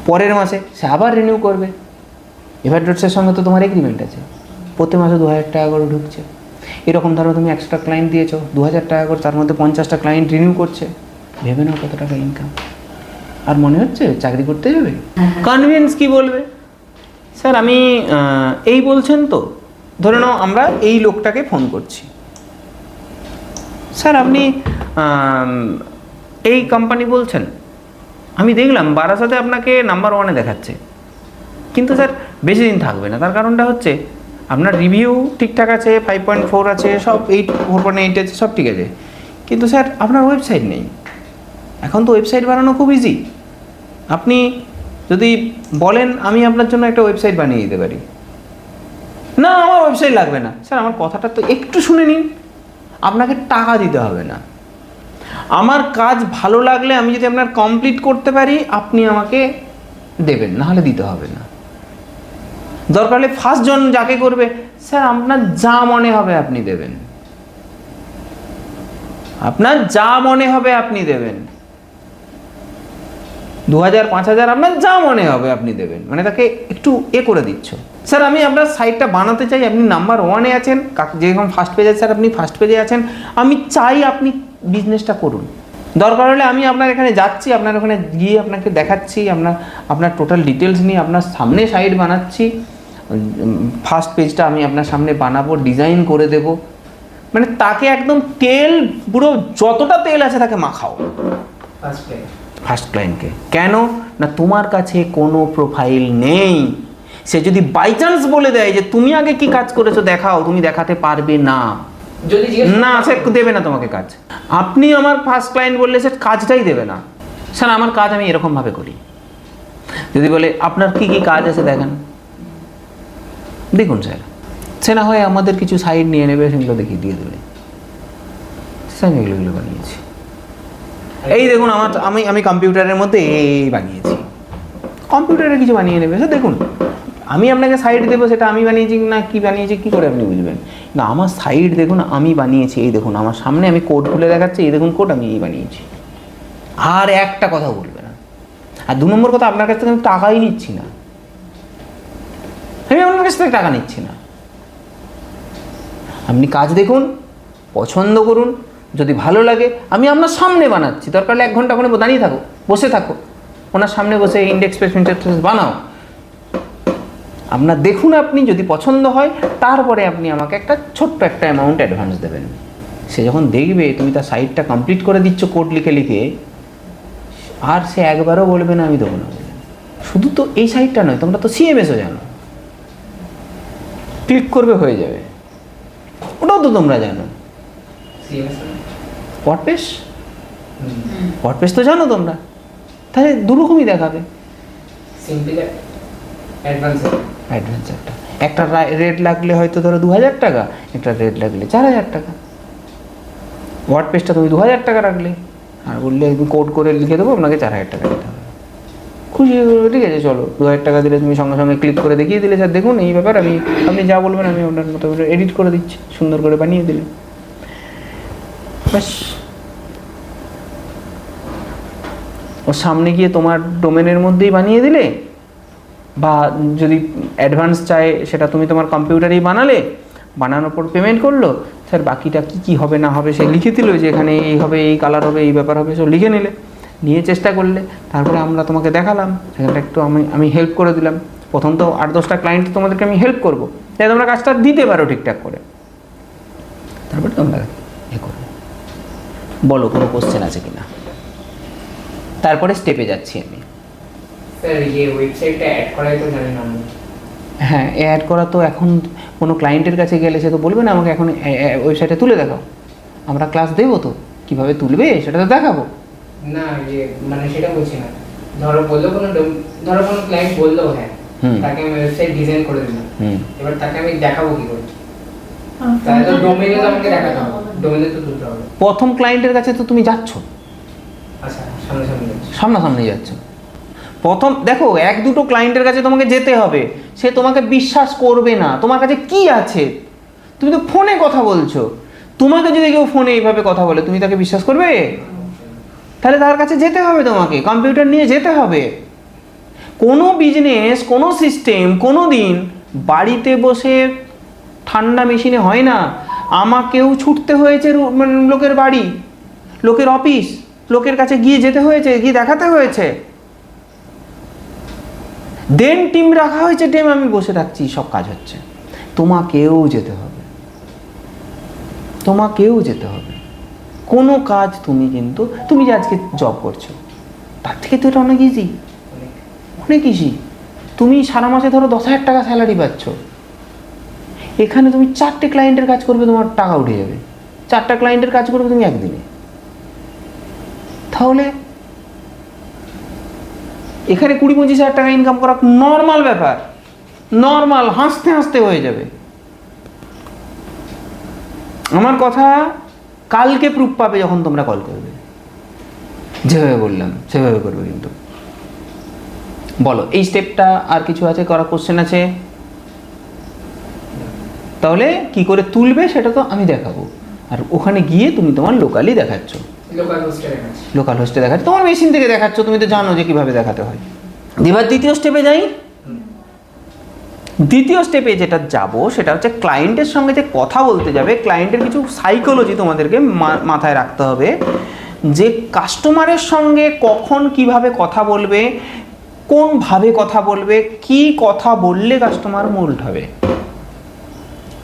পরের মাসে সে আবার রিনিউ করবে। এভারডোটসের সঙ্গে তো তোমার এগ্রিমেন্ট আছে, প্রতি মাসে 2000 টাকা করে ঢুকছে। এরকম ধরো তুমি 100টা ক্লায়েন্ট দিয়েছো, 2000 টাকা করে, তার মধ্যে 50টা ক্লায়েন্ট রিনিউ করছে, ভেবে নাও কত টাকা ইনকাম। আর মনে হচ্ছে চাকরি করতে যাবে? কনভিন্স কি বলবে, স্যার আমি এই বলছেন তো, ধরে নাও আমরা এই লোকটাকে ফোন করছি, স্যার আপনি এই কোম্পানি বলছেন, আমি দেখলাম বারাসাতে আপনাকে নাম্বার 1-এ দেখাচ্ছে, কিন্তু স্যার বেশি দিন থাকবে না। তার কারণটা হচ্ছে আপনার রিভিউ ঠিকঠাক আছে, 5.4 আছে, সব 4.8 আছে, সব ঠিক আছে, কিন্তু স্যার আপনার ওয়েবসাইট নেই। এখন তো ওয়েবসাইট বানানো খুব ইজি, আপনি যদি বলেন আমি আপনার জন্য একটা ওয়েবসাইট বানিয়ে দিতে পারি। না আমার ওয়েবসাইট লাগবে না। স্যার আমার কথাটা তো একটু শুনে নিন, আপনাকে টাকা দিতে হবে না, আমার কাজ ভালো লাগলে আমি যদি আপনার কমপ্লিট করতে পারি আপনি আমাকে দেবেন, নাহলে দিতে হবে না। দরকার হলে ফার্স্ট জন যাকে করবে, স্যার আপনার যা মনে হবে আপনি দেবেন, আপনার যা মনে হবে আপনি দেবেন, 2000 5000 আপনার যা মনে হবে আপনি দেবেন, মানে তাকে একটু করে দিচ্ছ। স্যার আমি আপনার সাইটটা বানাতে চাই, আপনি নাম্বার 1-এ আছেন, যেরকম ফার্স্ট পেজে, স্যার আপনি ফার্স্ট পেজে আছেন, আমি চাই আপনি বিজনেসটা করুন। দরকার হলে আমি আপনার এখানে যাচ্ছি, আপনার ওখানে গিয়ে আপনাকে দেখাচ্ছি, আপনার টোটাল ডিটেলস নিয়ে আপনার সামনে সাইট বানাচ্ছি, ফার্স্ট পেজটা আমি আপনার সামনে বানাবো, ডিজাইন করে দেব, মানে তাকে একদম তেল, পুরো যতটা তেল আছে তাকে মাখাও ফার্স্ট ক্লায়েন্টকে। কেন না তোমার কাছে কোনো প্রোফাইল নেই, সে যদি বাই চান্স বলে দেয় যে তুমি আগে কি কাজ করেছো দেখাও, তুমি দেখাতে পারবে না, যদি না সে দেবে না তোমাকে কাজ। আপনি আমার ফার্স্ট ক্লায়েন্ট বললে সে কাজটাই দেবে না। স্যার আমার কাজ আমি এরকমভাবে করি, যদি বলে আপনার কি কি কাজ আছে দেখান, দেখুন স্যার, সে না হয় আমাদের কিছু সাইড নিয়ে নেবে, সেগুলো দেখিয়ে দিয়ে দেবে, স্যার আমি এগুলো বানিয়েছি, এই দেখুন আমার আমি কম্পিউটারের মধ্যে এই বানিয়েছি, কম্পিউটারে কিছু বানিয়ে নেবে। স্যার দেখুন আমি আপনাকে সাইড দেবো, সেটা আমি বানিয়েছি না কি বানিয়েছি কী করে আপনি বুঝবেন? না আমার সাইড দেখুন আমি বানিয়েছি, এই দেখুন আমার সামনে আমি কোড খুলে দেখাচ্ছি, এই দেখুন কোড আমি এই বানিয়েছি, আর একটা কথা বলবে না। আর 2 নম্বর কথা, আপনার কাছ থেকে আমি টাকাই নিচ্ছি না, আমি আপনার কাছ থেকে টাকা নিচ্ছি না, আপনি কাজ দেখুন, পছন্দ করুন, যদি ভালো লাগে আমি আপনার সামনে বানাচ্ছি, দরকার হলে 1 ঘন্টা ওখানে দাঁড়িয়ে থাকো, বসে থাকো, ওনার সামনে বসে ইন্ডেক্স পেজ বানাও, আপনার দেখুন, আপনি যদি পছন্দ হয় তারপরে আপনি আমাকে একটা ছোট্ট একটা অ্যামাউন্ট অ্যাডভান্স দেবেন। সে যখন দেখবে তুমি তার সাইটটা কমপ্লিট করে দিচ্ছ কোড লিখে লিখে, আর সে একবারও বলবে না আমি দেবো না। শুধু তো এই সাইটটা নয়, তোমরা তো সিএমএসও জানো, ক্লিক করবে হয়ে যাবে, ওটাও তো তোমরা জানো। ওয়ার্ডপ্রেস তো জানো তোমরা, তাহলে 2 রকমই দেখাবে, একটা রেট লাগলে হয়তো ধরো 2000 টাকা, একটা রেট লাগলে 4000 টাকা। ওয়ার্ডপ্রেসটা তুমি 2000 টাকা রাখলে, আর বললে কোড করে লিখে দেবো আপনাকে 4000 টাকা দিতে হবে, খুশি হয়ে গেলো, ঠিক আছে চলো 2000 টাকা দিলে তুমি সঙ্গে সঙ্গে ক্লিক করে দেখিয়ে দিলে, স্যার দেখুন এই ব্যাপার, আপনি যা বলবেন আমি আপনার মতো এডিট করে দিচ্ছি, সুন্দর করে বানিয়ে দিলে, ব্যাস। ওর সামনে গিয়ে তোমার ডোমেনের মধ্যেই বানিয়ে দিলে, বা যদি অ্যাডভান্স চায় সেটা তুমি তোমার কম্পিউটারেই বানালে, বানানোর পর পেমেন্ট করলো, স্যার বাকিটা কী হবে না হবে সে লিখে দিল, যে এখানে এই হবে, এই কালার হবে, এই ব্যাপার হবে, সব লিখে নিলে, নিয়ে চেষ্টা করলে, তারপরে আমরা তোমাকে দেখালাম, সেখানটা একটু আমি হেল্প করে দিলাম। প্রথম তো 8-10টা ক্লায়েন্ট তোমাদেরকে আমি হেল্প করবো, তাই তোমরা কাজটা দিতে পারো ঠিকঠাক করে, তারপরে তোমরা করো, বলো কোনো কোশ্চেন আছে কিনা, তারপরে স্টেপে যাচ্ছি আমি। হ্যাঁ অ্যাড করা তো এখন কোনো ক্লায়েন্টের কাছে গেলে সে তো বলবে না আমাকে এখন ওয়েবসাইটে তুলে দেখাও, আমরা ক্লাস দেবো তো কীভাবে তুলবে সেটা তো দেখাবো না, মানে সেটা বলছি না, ধরো কোনো ক্লায়েন্ট বললো হ্যাঁ তাকে আমি ওয়েবসাইট ডিজাইন করে দিলাম, এবার তাকে আমি দেখাবো কি করে, তাহলে তো ডোমেইনে তো আমাকে দেখাতে হবে, ডোমেইনে তো তুলতে হবে। প্রথম ক্লায়েন্টের কাছে তো তুমি যাচ্ছ, আচ্ছা সামনাসামনি যাচ্ছ, প্রথম দেখো 1-2টো ক্লায়েন্টের কাছে তোমাকে যেতে হবে, সে তোমাকে বিশ্বাস করবে না, তোমার কাছে কি আছে, তুমি তো ফোনে কথা বলছো, তোমাকে যদি কেউ ফোনে এইভাবে কথা বলে তুমি তাকে বিশ্বাস করবে? তাহলে তার কাছে যেতে হবে, তোমাকে কম্পিউটার নিয়ে যেতে হবে, কোনো বিজনেস, কোনো সিস্টেম কোনো দিন বাড়িতে বসে ঠান্ডা মেশিনে হয় না। আমাকেও ছুটতে হয়েছে লোকের বাড়ি, লোকের অফিস, লোকের কাছে গিয়ে যেতে হয়েছে, গিয়ে দেখাতে হয়েছে, দেন টিম রাখা হয়েছে, টিম আমি বসে থাকছি, সব কাজ হচ্ছে। তোমাকেও যেতে হবে, তোমাকেও যেতে হবে। কোনো কাজ তুমি যে আজকে জব করছো তার থেকে তো এটা অনেক ইজি, অনেক ইজি। তুমি সারা মাসে ধরো 10,000 টাকা স্যালারি পাচ্ছ, এখানে তুমি 4টে ক্লায়েন্টের কাজ করবে, তোমার টাকা উঠে যাবে। 4টা ক্লায়েন্টের কাজ করবে তুমি একদিনে। তাহলে এখানে 20-25 হাজার টাকা ইনকাম করা নর্মাল ব্যাপার, নর্মাল, হাসতে হাসতে হয়ে যাবে। আমার কথা কালকে প্রুফ পাবে যখন তোমরা কল করবে। যেভাবে বললাম সেভাবে করবে কিন্তু। বলো, এই স্টেপটা আর কিছু আছে করা? কোশ্চেন আছে? তাহলে কি করে তুলবে সেটা তো আমি দেখাবো, আর ওখানে গিয়ে তুমি তোমার লোকালি দেখাচ্ছ, লোকাল হোস্টে দেখাচ্ছ, তোমার মেশিন থেকে দেখাচ্ছ, তুমি তো জানো যে কিভাবে দেখাতে হয়। এবার দ্বিতীয় স্টেপে যাই। দ্বিতীয় স্টেপে যেটা যাব সেটা হচ্ছে ক্লায়েন্টের সঙ্গে যে কথা বলতে যাবে, ক্লায়েন্টের কিছু সাইকোলজি তোমাদেরকে মাথায় রাখতে হবে, যে কাস্টমারের সঙ্গে কখন কিভাবে কথা বলবে, কোনভাবে কথা বলবে, কি কথা বললে কাস্টমার মোল্ড হবে।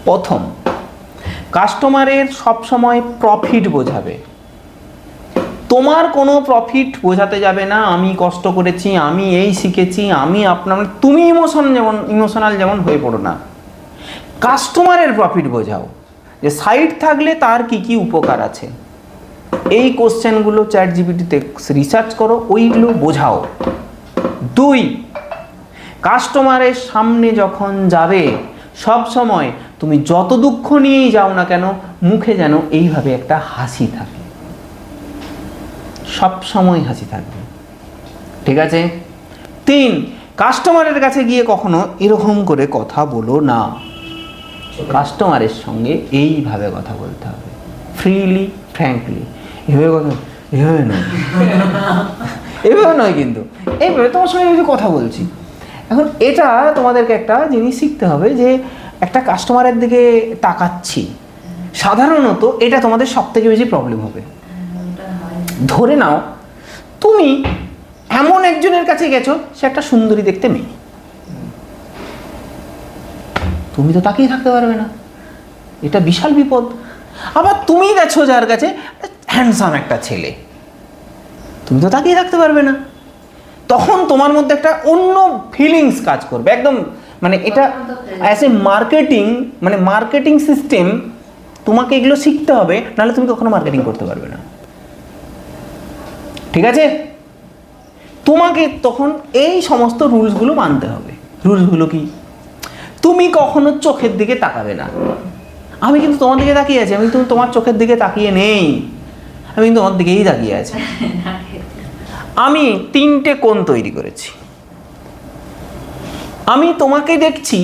প্রথম, কাস্টমারের সবসময় প্রফিট বোঝাবে। তোমার কোনো প্রফিট বোঝাতে যাবে না, আমি কষ্ট করেছি, আমি এই শিখেছি, আমি আপনার, তুমি ইমোশনাল যেমন হয়ে পড়ো না, কাস্টমারের প্রফিট বোঝাও, যে সাইট থাকলে তার কি কি উপকার আছে। এই কোশ্চেনগুলো চ্যাটজিপিটিতে রিসার্চ করো, ওইগুলো বোঝাও। 2, কাস্টমারের সামনে যখন যাবে সব সময় তুমি যত দুঃখ নিয়েই যাও না কেন, মুখে যেন এইভাবে একটা হাসি থাকে, সব সময় হাসি থাকবে, ঠিক আছে? 3, কাস্টমারের কাছে গিয়ে কখনো এরকম করে কথা বলো না, কাস্টমারের সঙ্গে এইভাবে কথা বলতে হবে, ফ্রিলি, ফ্র্যাঙ্কলি। এভাবে কথা, এভাবে নয়, এভাবে নয় কিন্তু, এইভাবে তোমার সঙ্গে আমি কথা বলছি। এখন এটা তোমাদেরকে একটা জিনিস শিখতে হবে, যে একটা কাস্টমারের দিকে তাকাচ্ছি, সাধারণত এটা তোমাদের সব থেকে বেশি প্রবলেম হবে। ধরে নাও তুমি এমন একজনের কাছে গেছো, সে একটা সুন্দরী দেখতে মেয়ে, তুমি তো তাকিয়ে থাকতে পারবে না, এটা বিশাল বিপদ। আবার তুমি গেছো যার কাছে হ্যান্ডসাম একটা ছেলে, তুমি তো তাকিয়ে থাকতে পারবে না, তখন তোমার মধ্যে একটা অন্য ফিলিংস কাজ করবে একদম। মানে এটা অ্যাজ এ মার্কেটিং সিস্টেম তোমাকে এগুলো শিখতে হবে, নাহলে তুমি কখনো মার্কেটিং করতে পারবে না, ঠিক আছে? তোমাকে তখন এই সমস্ত রুলসগুলো মানতে হবে। রুলসগুলো কি? তুমি কখনো চোখের দিকে তাকাবে না। আমি কিন্তু তোমার দিকে তাকিয়ে আছি, আমি কিন্তু তোমার চোখের দিকে তাকিয়ে নেই, আমি কিন্তু তোমার দিকেই তাকিয়ে আছি। আমি 3টে কোণ তৈরি করেছি, আমি তোমাকে দেখছি,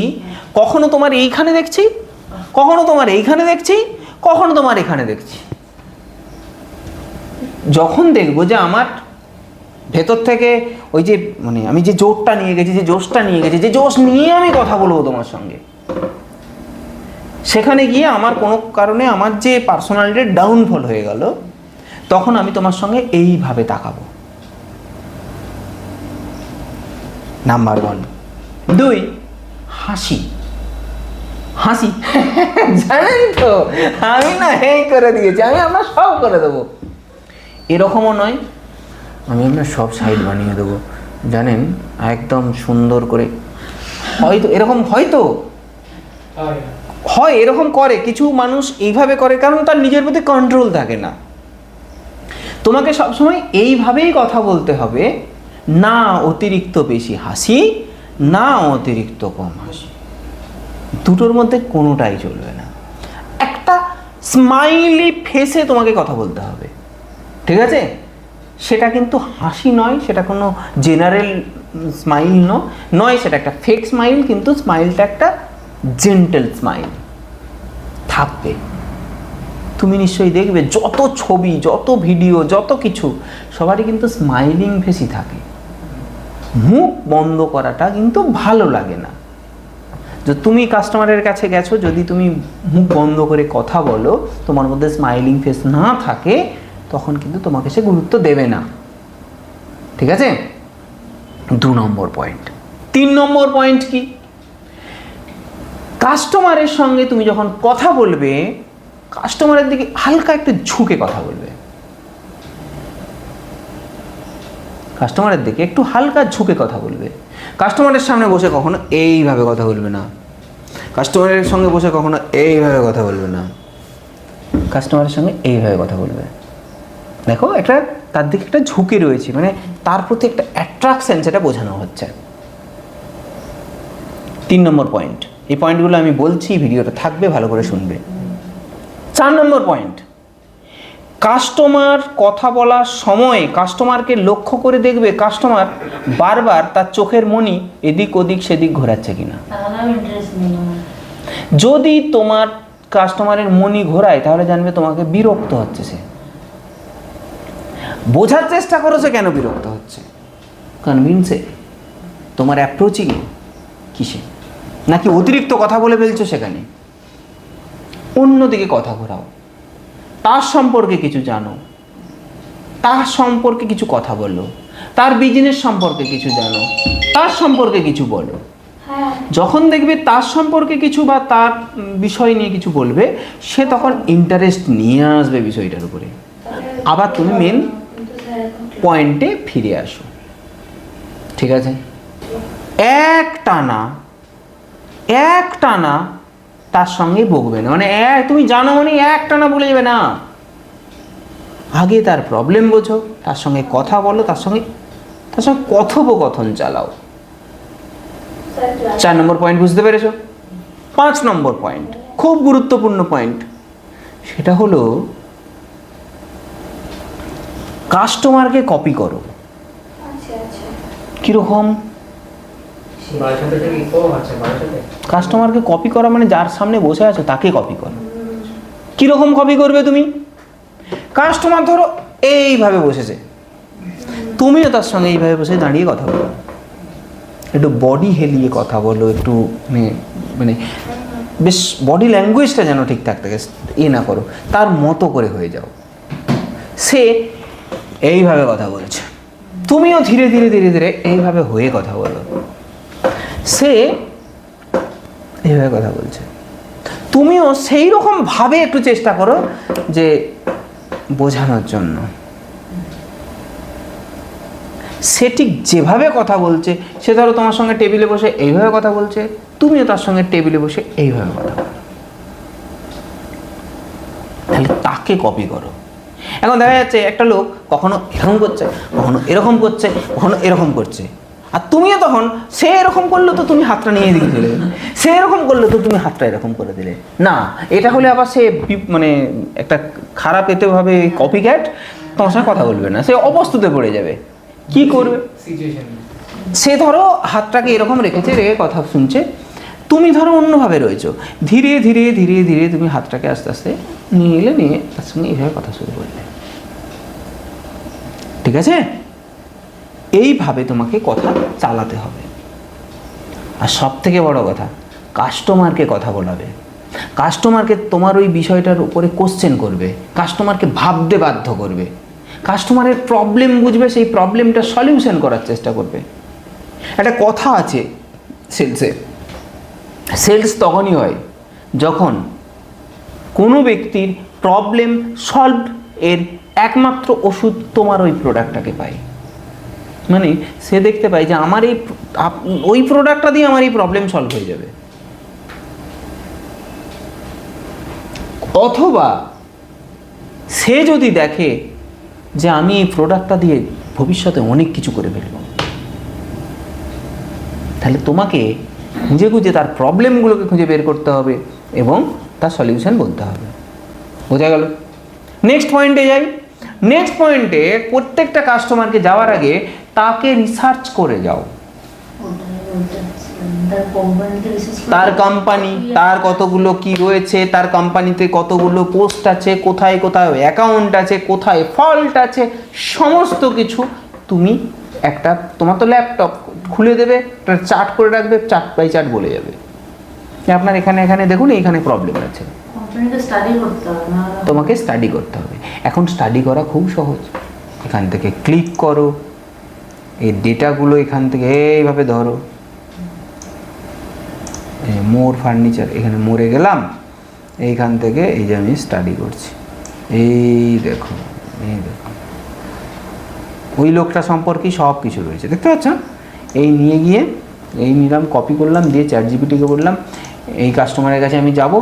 কখনো তোমার এইখানে দেখছি, কখনো তোমার এইখানে দেখছি, কখনো তোমার এখানে দেখছি। যখন দেখবো যে আমার ভেতর থেকে ওই যে মানে আমি যে জোরটা নিয়ে গেছি, যে জোশটা নিয়ে গেছি, যে জোশ নিয়ে আমি কথা বলবো তোমার সঙ্গে, সেখানে গিয়ে আমার কোনো কারণে আমার যে পার্সোনালিটির ডাউনফল হয়ে গেল, তখন আমি তোমার সঙ্গে এইভাবে তাকাবো। নাম্বার 1। 2, হাসি। হাসি জানেন তো আমি না এই করে দিয়েছি, আমি আপনার সব করে দেবো, এরকমও নয় আমি আপনার সব সাইড বানিয়ে দেবো, জানেন, একদম সুন্দর করে। হয়তো এরকম হয়, এরকম করে কিছু মানুষ, এইভাবে করে, কারণ তার নিজের প্রতি কন্ট্রোল থাকে না। তোমাকে সবসময় এইভাবেই কথা বলতে হবে, না অতিরিক্ত বেশি হাসি, না অতিরিক্ত কম হাসি, দুটোর মধ্যে কোনোটাই চলবে না। একটা স্মাইলি ফেসে তোমাকে কথা বলতে হবে, ঠিক আছে? সেটা কিন্তু হাসি নয়, সেটা কোনো জেনারেল স্মাইল নয়, সেটা একটা ফেক স্মাইল, কিন্তু স্মাইলটা একটা জেন্টেল স্মাইল থাকবে। তুমি নিশ্চয়ই দেখবে যত ছবি, যত ভিডিও, যত কিছু, সবারই কিন্তু স্মাইলিং ফেসই থাকে। মুখ বন্ধ করাটা কিন্তু ভালো লাগে না। যে তুমি কাস্টমারের কাছে গেছো, যদি তুমি মুখ বন্ধ করে কথা বলো, তোমার মধ্যে স্মাইলিং ফেস না থাকে, তখন কিন্তু তোমাকে সে গুরুত্ব দেবে না। ঠিক আছে, 2 নম্বর পয়েন্ট। 3 নম্বর পয়েন্ট কি, কাস্টমারের সঙ্গে তুমি যখন কথা বলবে, কাস্টমারের দিকে হালকা একটু ঝুঁকে কথা বলবে। কাস্টমারের দিকে একটু হালকা ঝুঁকে কথা বলবে। কাস্টমারের সামনে বসে কখনো এইভাবে কথা বলবে না, কাস্টমারের সঙ্গে বসে কখনো এইভাবে কথা বলবে না, কাস্টমারের সঙ্গে এইভাবে কথা বলবে। দেখো একটা তার দিকে একটা ঝুঁকি রয়েছে, মানে তার প্রতি একটা অ্যাট্রাকশন, সেটা বোঝানো হচ্ছে। 3 নম্বর পয়েন্ট, এই পয়েন্টগুলো আমি বলছি, ভিডিওটা থাকবে, ভালো করে শুনবে। 4 নম্বর পয়েন্ট, কাস্টমার কথা বলার সময় কাস্টমারকে লক্ষ্য করে দেখবে কাস্টমার বারবার তার চোখের মনি এদিক ওদিক সেদিক ঘোরাচ্ছে কিনা। যদি তোমার কাস্টমারের মনি ঘোরায়, তাহলে জানবে তোমাকে বিরক্ত হচ্ছে সে। বোঝার চেষ্টা করো সে কেন বিরক্ত হচ্ছে, কনভিন্সে, তোমার অ্যাপ্রোচিংয়ে কিসে, নাকি অতিরিক্ত কথা বলে ফেলছো সেখানে। অন্যদিকে কথা ঘোরাও, তার সম্পর্কে কিছু জানো, তার সম্পর্কে কিছু কথা বলো, তার বিজনেস সম্পর্কে কিছু জানো, তার সম্পর্কে কিছু বলো। যখন দেখবে তার সম্পর্কে কিছু বা তার বিষয় নিয়ে কিছু বলবে, সে তখন ইন্টারেস্ট নিয়ে আসবে বিষয়টার উপরে। আবার তুমি মেন পয়েন্টে ফিরে আসো। ঠিক আছে, এক টানা তার সঙ্গে বকবে না, মানে তুমি জানো মানে এক টানা বলে যাবে না। আগে তার প্রবলেম বোঝো, তার সঙ্গে কথা বলো, তার সঙ্গে কথোপকথন চালাও। 4 নম্বর পয়েন্ট বুঝতে পেরেছো? 5 নম্বর পয়েন্ট, খুব গুরুত্বপূর্ণ পয়েন্ট, সেটা হলো কাস্টমারকে কপি করো। কিরকম? কাস্টমারকে কপি করা মানে যার সামনে বসে আছো তাকে কপি করো। কিরকম কপি করবে তুমি? কাস্টমার ধরো এইভাবে বসেছে, তুমিও তার সঙ্গে এইভাবে বসে দাঁড়িয়ে কথা বলো, একটু বডি হেলিয়ে কথা বলো, একটু মানে বেশ বডি ল্যাঙ্গুয়েজটা যেন ঠিকঠাক থাকে, এ না করো, তার মতো করে হয়ে যাও। সে এইভাবে কথা বলছে, তুমিও ধীরে ধীরে ধীরে ধীরে এইভাবে হয়ে কথা বলো। সে এইভাবে কথা বলছে, তুমিও সেই রকম ভাবে একটু চেষ্টা করো যে বোঝানোর জন্য। সে ঠিক যেভাবে কথা বলছে, সে ধরো তোমার সঙ্গে টেবিলে বসে এইভাবে কথা বলছে, তুমিও তার সঙ্গে টেবিলে বসে এইভাবে কথা বলো, তাহলে তাকে কপি করো। এখন দেখা যাচ্ছে একটা লোক কখনো এরকম করছে, কখনো এরকম করছে, কখনো এরকম করছে, আর তুমিও তখন সে এরকম করলো তো তুমি হাতটা নিয়ে দিকে চলে গেলে, সে এরকম করলো তো তুমি হাতটা এরকম করে দিলে। না, এটা হলে আবার সে মানে একটা খারাপ এতে ভাবে কপি ক্যাট, তোমার সঙ্গে কথা বলবে না, সে অবস্তুতে পড়ে যাবে। কি করবে? সে ধরো হাতটাকে এরকম রেখেছে, রেখে কথা শুনছে, তুমি ধরো অন্যভাবে রয়েছো, ধীরে ধীরে ধীরে ধীরে তুমি হাতটাকে আস্তে আস্তে নিয়ে এলে, নিয়ে তার সঙ্গে এইভাবে কথা শুরু করলে। ঠিক আছে, এইভাবে তোমাকে কথা চালাতে হবে। আর সব থেকে বড় কথা, কাস্টমারকে কথা বলাবে, কাস্টমারকে তোমার ওই বিষয়টার উপরে কোশ্চেন করবে, কাস্টমারকে ভাবতে বাধ্য করবে, কাস্টমারের প্রবলেম বুঝবে, সেই প্রবলেমটা সলিউশন করার চেষ্টা করবে। একটা কথা আছে সেলসে, সেলস তখনই হয় যখন কোনো ব্যক্তির প্রবলেম সলভ এর একমাত্র ওষুধ তোমার ওই প্রোডাক্টটাকে পায়। মানে সে দেখতে পায় যে আমার এই ওই প্রোডাক্টটা দিয়ে আমার এই প্রবলেম সলভ হয়ে যাবে। অথবা সে যদি দেখে যে আমি এই প্রোডাক্টটা দিয়ে ভবিষ্যতে অনেক কিছু করে ফেলব, তাহলে তোমাকে খুঁজে খুঁজে তার প্রবলেমগুলোকে খুঁজে বের করতে হবে এবং তার সলিউশন বলতে হবে। বোঝা গেল? নেক্সট পয়েন্টে যাই। নেক্সট পয়েন্টে, প্রত্যেকটা কাস্টমারকে যাওয়ার আগে তাকে রিসার্চ করে যাও। তার কোম্পানি, তার কতগুলো কি রয়েছে, তার কোম্পানিতে কতগুলো পোস্ট আছে, কোথায় কোথায় অ্যাকাউন্ট আছে, কোথায় ফল্ট আছে, সমস্ত কিছু তুমি একটা তোমার তো ল্যাপটপ খুলে দেবে, একটা চার্ট করে রাখবে, চার্ট বাই চার্ট বলে যাবে যে আপনার এখানে এখানে দেখুন এইখানে প্রবলেম আছে। তোমাকে স্টাডি করতে হবে। এখন স্টাডি করা খুব সহজ। এখান থেকে ক্লিক করো, এই ডেটাগুলো এখান থেকে এইভাবে ধরো, মোর ফার্নিচার, এখানে মোরে গেলাম, এইখান থেকে এই যে আমি স্টাডি করছি, এই দেখো এই দেখো ওই লোকটা সম্পর্কে সব কিছু রয়েছে, দেখতে পাচ্ছ? এই নিয়ে গিয়ে এই নিলাম, কপি করলাম, দিয়ে চ্যাটজিপিটিকে বললাম এই কাস্টমারের কাছে আমি যাব,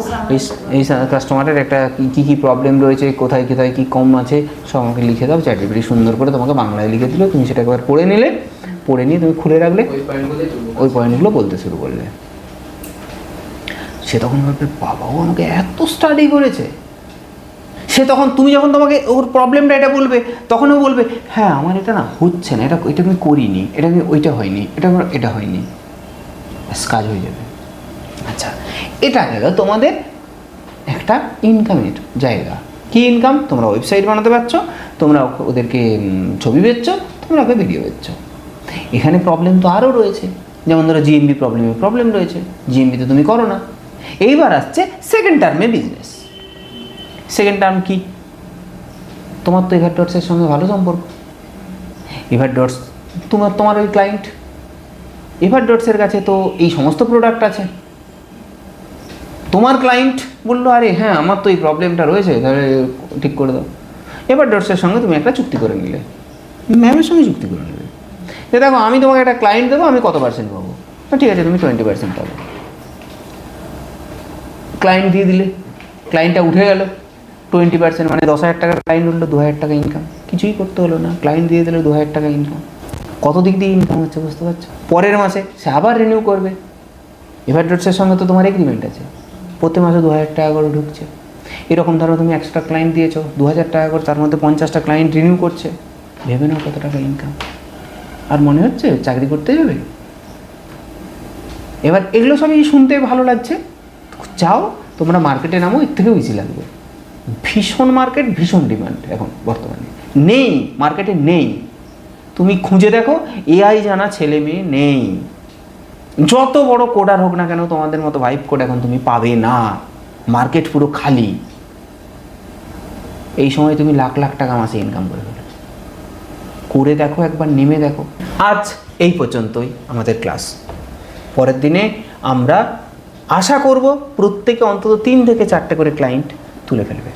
এই কাস্টমারের একটা কী কী প্রবলেম রয়েছে, কোথায় কোথায় কী কম আছে সব আমাকে লিখে দাও। চ্যাটজিপিটি সুন্দর করে তোমাকে বাংলায় লিখে দিল, তুমি সেটা একবার পড়ে নিলে, পড়ে নিয়ে তুমি খুলে রাখলে, ওই পয়েন্টগুলো বলতে শুরু করলে। সে তখন ভাববে বাবাও আমাকে এত স্টাডি করেছে। সে তখন তুমি যখন তোমাকে ওর প্রবলেমটা এটা বলবে, তখনও বলবে হ্যাঁ আমার এটা না হচ্ছে না, এটা আমি করিনি, এটা আমি ওইটা হয়নি, এটা হয়নি, কাজ হয়ে যাবে। আচ্ছা, এটা গেল তোমাদের একটা ইনকামের জায়গা। কি ইনকাম? তোমরা ওয়েবসাইট বানাতে পারছো, তোমরা ওদেরকে ছবি বেচছো, তোমরা ওকে ভিডিও বেচছো। এখানে প্রবলেম তো আরও রয়েছে, যেমন ধরো জিএমবি প্রবলেম রয়েছে, জিএমবি তো তুমি করো না। এইবার আসছে সেকেন্ড টার্মে বিজনেস। সেকেন্ড টার্ম কি? তোমার তো এভার ডটসের সঙ্গে ভালো সম্পর্ক। এভার ডটস তোমার ওই ক্লায়েন্ট, এভার ডটসের কাছে তো এই সমস্ত প্রোডাক্ট আছে। তোমার ক্লায়েন্ট বললো আরে হ্যাঁ আমার তো এই প্রবলেমটা রয়েছে, তাহলে ঠিক করে দাও। এভার ডটসের সঙ্গে তুমি একটা চুক্তি করে নিলে, ম্যামের সঙ্গে চুক্তি করে নেবে যে দেখো আমি তোমাকে একটা ক্লায়েন্ট দেবো, আমি কত পার্সেন্ট পাবো? ঠিক আছে, তুমি 20% পাবো। ক্লায়েন্ট দিয়ে দিলে, ক্লায়েন্টটা উঠে গেল 20%, মানে 10,000 টাকার ক্লায়েন্ট হলো 2,000 টাকা ইনকাম। কিছুই করতে হলো না, ক্লায়েন্ট দিয়ে দিলে 2,000 টাকা ইনকাম। কত দিক দিয়ে ইনকাম হচ্ছে বুঝতে পারছো? পরের মাসে সে আবার রিনিউ করবে। এভার ডটসের সঙ্গে তো তোমার এগ্রিমেন্ট আছে, প্রতি মাসে 2,000 টাকা করে ঢুকছে। এরকম ধরো তুমি 100টা ক্লায়েন্ট দিয়েছো, 2,000 টাকা করে, তার মধ্যে 50টা ক্লায়েন্ট রিনিউ করছে। ভেবে নাও কত টাকা ইনকাম। আর মনে হচ্ছে চাকরি করতে যাবে। এবার এগুলো সবই শুনতে ভালো লাগছে, চাও তোমরা মার্কেটে নামো, এর থেকেও বেশি লাগবে। ভীষণ মার্কেট, ভীষণ ডিমান্ড এখন বর্তমানে। নেই, মার্কেটে নেই। তুমি খুঁজে দেখো, এআই জানা ছেলে মেয়ে নেই। যত বড় কোডার হোক না কেন, তোমাদের মতো ভাইব কোড এখন তুমি পাবে না। মার্কেট পুরো খালি। এই সময় তুমি লাখ লাখ টাকা মাসে ইনকাম করে ফেলো। করে দেখো একবার, নেমে দেখো। আজ এই পর্যন্তই আমাদের ক্লাস। পরের দিনে আমরা আশা করব প্রত্যেকে অন্তত 3 থেকে 4টে করে ক্লায়েন্ট তুলে ফেলবে।